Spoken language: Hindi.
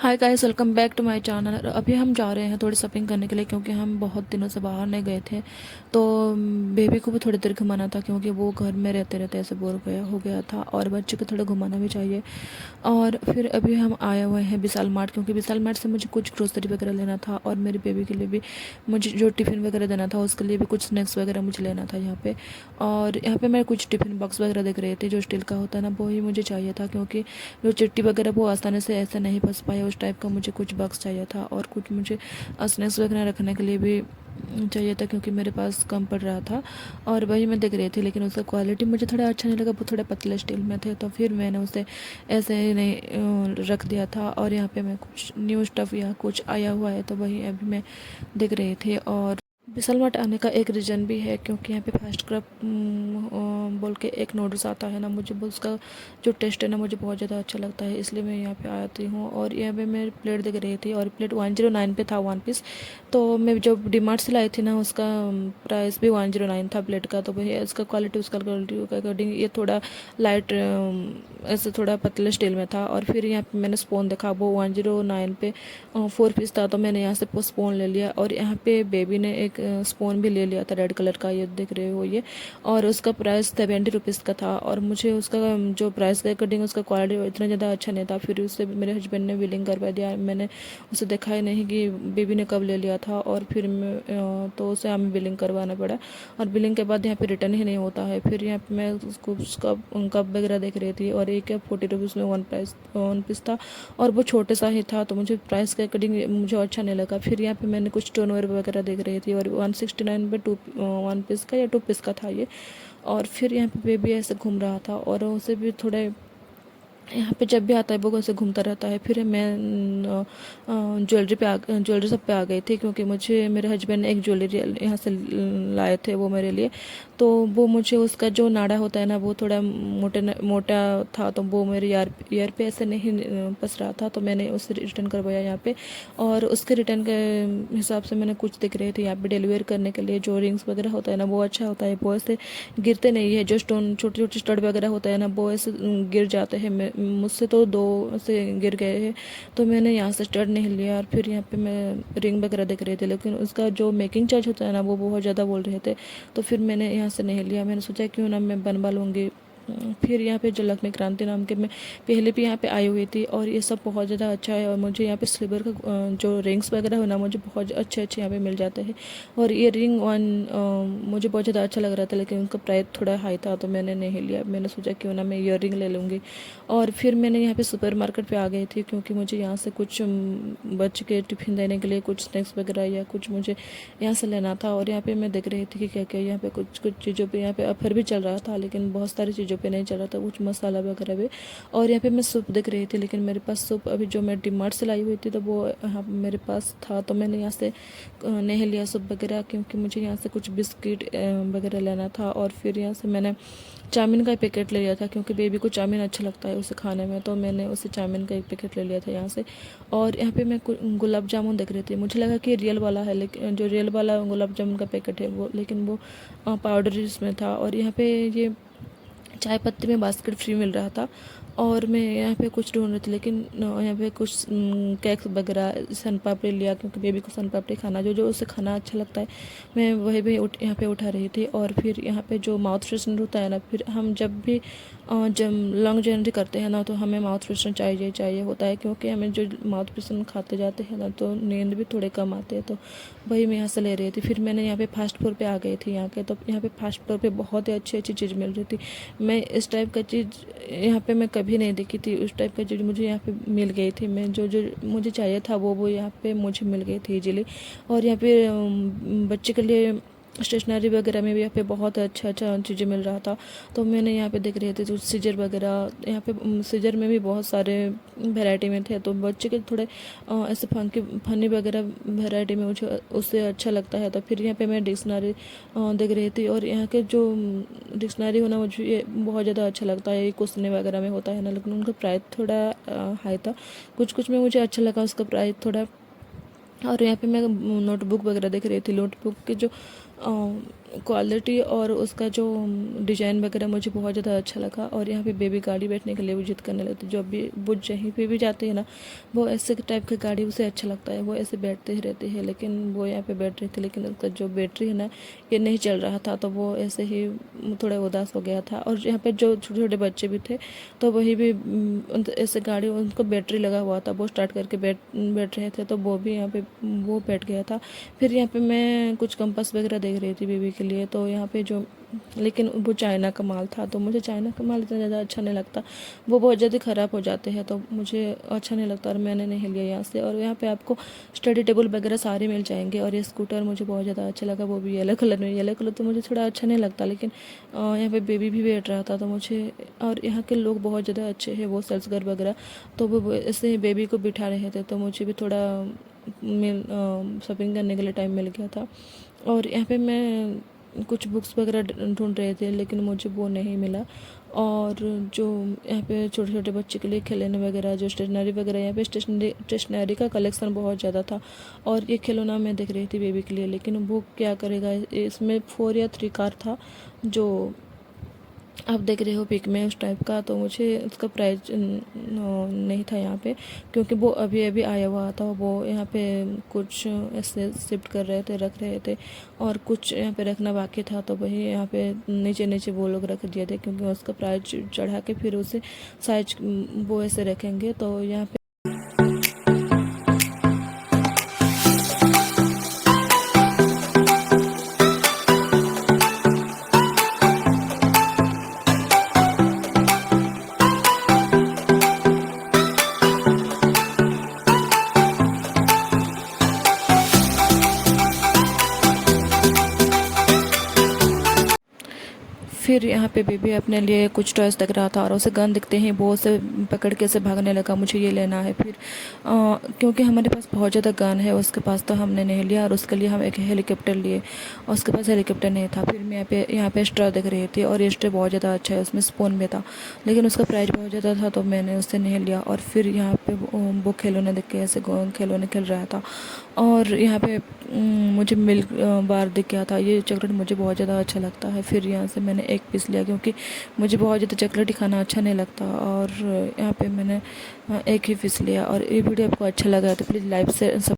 Hi guys, welcome back to my channel. अभी हम जा रहे हैं थोड़ी शॉपिंग करने के लिए क्योंकि हम बहुत दिनों से बाहर नहीं गए थे। तो बेबी को भी थोड़ी देर घुमाना था क्योंकि वो घर में रहते रहते ऐसे बोर हो गया था और बच्चे को थोड़ा घुमाना भी चाहिए। और फिर अभी हम आए हुए हैं विशाल मार्ट क्योंकि विशाल मार्ट से मुझे कुछ ग्रोसरी वगैरह लेना था और मेरे बेबी के लिए भी मुझे जो टिफ़िन वगैरह देना था उसके लिए भी कुछ स्नैक्स वगैरह मुझे लेना था यहाँ पे। और यहाँ पे मैं कुछ टिफ़िन बॉक्स वगैरह देख रही थी जो स्टील का होता है ना, वो ही मुझे चाहिए था क्योंकि जो चिट्टी वगैरह वो आसानी से ऐसे नहीं फंस पाए। उस टाइप का मुझे कुछ बॉक्स चाहिए था और कुछ मुझे स्नैक्स वगैरह रखने के लिए भी चाहिए था क्योंकि मेरे पास कम पड़ रहा था। और वही मैं देख रही थी लेकिन उसका क्वालिटी मुझे थोड़ा अच्छा नहीं लगा, वो थोड़े पतले स्टील में थे तो फिर मैंने उसे ऐसे ही नहीं रख दिया था। और यहाँ पे मैं कुछ न्यू स्टफ़ या कुछ आया हुआ है तो वही अभी मैं देख रही थी। और विशाल मार्ट आने का एक रीज़न भी है क्योंकि यहाँ पे फास्ट क्रब बोल के एक नूडल्स आता है ना, मुझे वो उसका जो टेस्ट है ना मुझे बहुत ज़्यादा अच्छा लगता है, इसलिए मैं यहाँ पे आती हूँ। और यहाँ पे मैं प्लेट देख रही थी और प्लेट 109 पे था 1 पीस। तो मैं जब डीमार्ट से लाई थी ना उसका प्राइस भी 109 था प्लेट का। तो वही इसका क्वालिटी उसका क्वालिटी के अकॉर्डिंग ये थोड़ा लाइट ऐसे थोड़ा पतले स्टील में था। और फिर यहाँ पे मैंने स्पून देखा, वो 109 पे 4 पीस था तो मैंने यहाँ से स्पून ले लिया। और यहाँ पे बेबी ने एक स्पून भी ले लिया था रेड कलर का, ये देख रहे हो ये। और उसका प्राइस 70 रुपीज़ का था और मुझे उसका जो प्राइस के अकॉर्डिंग उसका क्वालिटी इतना ज़्यादा अच्छा नहीं था। फिर उससे मेरे हस्बैंड ने बिलिंग करवा दिया, मैंने उसे देखा ही नहीं कि बेबी ने कब ले लिया था। और फिर मैं तो उसे हमें बिलिंग करवाना पड़ा। और बिलिंग के बाद यहाँ पे रिटर्न ही नहीं होता है। फिर यहाँ पे मैं उसको उसका कप वगैरह देख रही थी और एक 40 रुपीज़ में 1 पीस था और वो छोटे सा ही था तो मुझे प्राइस के अकॉर्डिंग मुझे अच्छा नहीं लगा। फिर यहाँ पे मैंने कुछ टर्नओवर वगैरह देख रही थी और 169 पे 1 पीस का या 2 पीस का था ये। और फिर यहाँ पे बेबी ऐसे घूम रहा था और उसे भी थोड़े यहाँ पे जब भी आता है वो ऐसे घूमता रहता है। फिर मैं ज्वेलरी सब पे आ गई थी क्योंकि मुझे मेरे हस्बैंड ने एक ज्वेलरी यहाँ से लाए थे वो मेरे लिए। तो वो मुझे उसका जो नाड़ा होता है ना वो थोड़ा मोटा था तो वो मेरे ईयर पे ऐसे नहीं फंस रहा था तो मैंने उसे रिटर्न करवाया यहाँ पे। और उसके रिटर्न के हिसाब से मैंने कुछ दिख रहे थे यहाँ पे डिलीवर करने के लिए। जो रिंग्स वगैरह होता है ना वो अच्छा होता है, वो ऐसे गिरते नहीं है। जो स्टोन छोटे छोटे स्टड वगैरह होता है ना वो ऐसे गिर जाते हैं। मुझसे तो दो से गिर गए हैं तो मैंने यहाँ से स्टड नहीं लिया। और फिर यहाँ पे मैं रिंग वगैरह देख रही थी लेकिन उसका जो मेकिंग चार्ज होता है ना वो बहुत ज़्यादा बोल रहे थे तो फिर मैंने यहाँ से नहीं लिया। मैंने सोचा क्यों ना मैं बनवा लूँगी। फिर यहाँ पे जो लक्ष्मी क्रांति नाम के मैं पहले भी यहाँ पे आई हुई थी और ये सब बहुत ज़्यादा अच्छा है। और मुझे यहाँ पे सिल्वर का जो रिंग्स वगैरह हो ना मुझे बहुत अच्छे अच्छे यहाँ पे मिल जाते हैं। और ये रिंग मुझे बहुत ज़्यादा अच्छा लग रहा था लेकिन उनका प्राइस थोड़ा हाई था तो मैंने नहीं लिया। मैंने सोचा क्यों ना मैं ईयर रिंग ले लूँगी। और फिर मैंने यहाँ पे सुपर मार्केट पे आ गई थी क्योंकि मुझे यहाँ से कुछ बच्चे के टिफ़िन देने के लिए कुछ स्नैक्स वगैरह या कुछ मुझे यहाँ से लेना था। और यहाँ पे मैं देख रही थी कि क्या क्या यहाँ पे कुछ कुछ चीज़ों पे यहाँ पे ऑफर भी चल रहा था लेकिन बहुत सारी चीज़ों पे नहीं चल रहा था, कुछ मसाला वगैरह भी। और यहाँ पे मैं सूप देख रही थी लेकिन मेरे पास सूप अभी जो मैं डीमार्ट से लाई हुई थी तो वो यहाँ मेरे पास था तो मैंने यहाँ से नहीं लिया सूप वगैरह क्योंकि मुझे यहाँ से कुछ बिस्किट वगैरह लेना था। और फिर यहाँ से मैंने चाउमीन का एक पैकेट ले लिया था क्योंकि बेबी को चाउमीन अच्छा लगता है उसे खाने में तो मैंने उसे चाउमीन का एक पैकेट ले लिया था यहाँ से। और यहाँ पे मैं गुलाब जामुन देख रही थी, मुझे लगा कि रियल वाला है लेकिन जो रियल वाला गुलाब जामुन का पैकेट है वो, लेकिन वो पाउडर इसमें था। और यहाँ पे ये चाय पत्ती में बास्केट फ्री मिल रहा था। और मैं यहाँ पे कुछ ढूंढ रही थी लेकिन यहाँ पे कुछ केक्स वगैरह सन पापड़ी लिया क्योंकि बेबी को सन पापड़ी खाना जो जो उसे खाना अच्छा लगता है मैं वही भी यहाँ पे उठा रही थी। और फिर यहाँ पे जो माउथ फ्रेशनर होता है ना, फिर हम जब भी जब लॉन्ग जर्नी करते हैं ना तो हमें माउथ फ्रेशनर चाहिए चाहिए होता है क्योंकि हमें जो माउथ फ्रेशनर खाते जाते हैं ना तो नींद भी थोड़े कम आते हैं। तो वही मैं यहाँ से ले रही थी। फिर मैंने यहाँ पे फास्ट फूड पे आ गई थी यहाँ के, तो यहाँ पे फास्ट फूड पे बहुत ही अच्छी अच्छी चीज़ मिल रही थी। मैं इस टाइप का चीज़ यहाँ पे मैं कभी नहीं देखी थी, उस टाइप का चीज़ मुझे यहाँ पे मिल गई थी। मैं जो जो मुझे चाहिए था वो यहाँ पे मुझे मिल गई थी इजीली। और यहाँ पे बच्चे के लिए स्टेशनरी वगैरह में भी यहाँ पे बहुत अच्छा अच्छा चीज़ें मिल रहा था तो मैंने यहाँ पे देख रहे थे जो सीजर वगैरह। यहाँ पे सीजर में भी बहुत सारे वैरायटी में थे तो बच्चे के थोड़े ऐसे फनी वगैरह वैरायटी में मुझे उससे अच्छा लगता है। तो फिर यहाँ पे मैं डिक्शनरी देख रही थी और यहाँ के जो डिक्शनरी होना मुझे ये बहुत ज़्यादा अच्छा लगता है, ये क्वेश्चन वगैरह में होता है ना, लेकिन उनका प्राइस थोड़ा हाई था। कुछ कुछ में मुझे अच्छा लगा उसका प्राइस थोड़ा। और यहाँ पे मैं नोटबुक वगैरह देख रही थी, नोटबुक के जो क्वालिटी और उसका जो डिज़ाइन वगैरह मुझे बहुत ज़्यादा अच्छा लगा। और यहाँ पे बेबी गाड़ी बैठने के लिए वो जिद करने लगती, जो भी वो जहीं पे भी जाती है ना, वो ऐसे टाइप की गाड़ी उसे अच्छा लगता है, वो ऐसे बैठते ही रहती है। लेकिन वो यहाँ पे बैठ रही थी, लेकिन उसका जो बैटरी है ना, ये नहीं चल रहा था, तो वो ऐसे ही थोड़ा उदास हो गया था। और यहाँ पे जो छोटे छोटे बच्चे भी थे, तो वही भी ऐसे गाड़ी उनको बैटरी लगा हुआ था, वो स्टार्ट करके बैठ रहे थे, तो वो भी यहाँ पे वो बैठ गया था। फिर यहाँ पे मैं कुछ कंपास वगैरह देख रही थी बेबी के लिए, तो यहाँ पे जो, लेकिन वो चाइना का माल था, तो मुझे चाइना का माल इतना ज़्यादा अच्छा नहीं लगता, वो बहुत जल्दी ख़राब हो जाते हैं, तो मुझे अच्छा नहीं लगता और मैंने नहीं लिया यहाँ से। और यहाँ पे आपको स्टडी टेबल वगैरह सारे मिल जाएंगे। और ये स्कूटर मुझे बहुत ज़्यादा अच्छा लगा, वो भी येलो कलर में। येलो कलर तो मुझे थोड़ा अच्छा नहीं लगता, लेकिन यहाँ पे बेबी भी बैठ रहा था, तो मुझे, और यहाँ के लोग बहुत ज़्यादा अच्छे हैं, वो सेल्सगर वगैरह, तो वो ऐसे बेबी को बिठा रहे थे, तो मुझे भी थोड़ा शॉपिंग करने के लिए टाइम मिल गया था। और यहाँ पे मैं कुछ बुक्स वगैरह ढूंढ रहे थे, लेकिन मुझे वो नहीं मिला। और जो यहाँ पे छोटे छोटे बच्चे के लिए खिलौने वगैरह, जो स्टेशनरी वगैरह, यहाँ पे स्टेशनरी का कलेक्शन बहुत ज़्यादा था। और ये खिलौना मैं देख रही थी बेबी के लिए, लेकिन वो क्या करेगा, इसमें 4 या 3 कार था, जो आप देख रहे हो पिक में उस टाइप का। तो मुझे उसका प्राइस नहीं था यहाँ पे, क्योंकि वो अभी अभी आया हुआ था। वो यहाँ पे कुछ ऐसे शिफ्ट कर रहे थे, रख रहे थे, और कुछ यहाँ पे रखना बाकी था, तो वही यहाँ पे नीचे नीचे वो लोग रख दिए थे, क्योंकि उसका प्राइस चढ़ा के फिर उसे साइज वो ऐसे रखेंगे। तो यहाँ पे फिर यहाँ पे बेबी अपने लिए कुछ टॉयस देख रहा था, और उसे गन दिखते ही वो उसे पकड़ के ऐसे भागने लगा, मुझे ये लेना है। फिर क्योंकि हमारे पास बहुत ज़्यादा गन है उसके पास, तो हमने नहीं लिया, और उसके लिए हम एक हेलीकॉप्टर लिए, और उसके पास हेलीकॉप्टर नहीं था। फिर मैं यहाँ पे स्ट्रॉ देख रही थी, और ये स्ट्रॉ बहुत ज़्यादा अच्छा है, उसमें स्पून भी था, लेकिन उसका प्राइस बहुत ज़्यादा था, तो मैंने उससे नहीं लिया। और फिर यहाँ पे वो खिलौने देख के ऐसे खिलौने खेल रहा था। और यहाँ पे मुझे मिल्क बार दिख गया था, ये चॉकलेट मुझे बहुत ज़्यादा अच्छा लगता है। फिर यहाँ से मैंने एक पीस लिया, क्योंकि मुझे बहुत ज़्यादा चॉकलेट ही खाना अच्छा नहीं लगता। और यहाँ पे मैंने एक ही पीस लिया। और ये वीडियो आपको अच्छा लगा तो प्लीज़ लाइक से